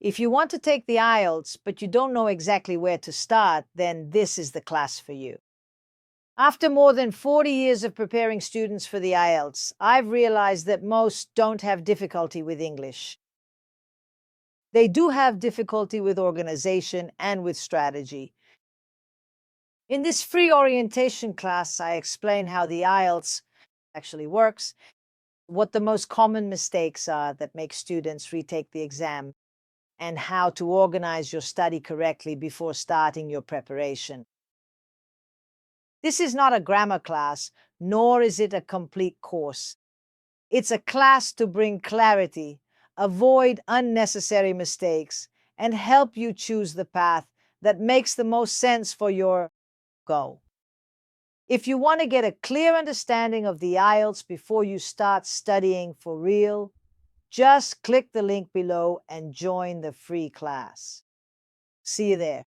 If you want to take the IELTS, but you don't know exactly where to start, then this is the class for you. After more than 40 years of preparing students for the IELTS, I've realized that most don't have difficulty with English. They do have difficulty with organization and with strategy. In this free orientation class, I explain how the IELTS actually works, what the most common mistakes are that make students retake the exam, and how to organize your study correctly before starting your preparation. This is not a grammar class, nor is it a complete course. It's a class to bring clarity, avoid unnecessary mistakes, and help you choose the path that makes the most sense for your goal. If you want to get a clear understanding of the IELTS before you start studying for real, just click the link below and join the free class. See you there.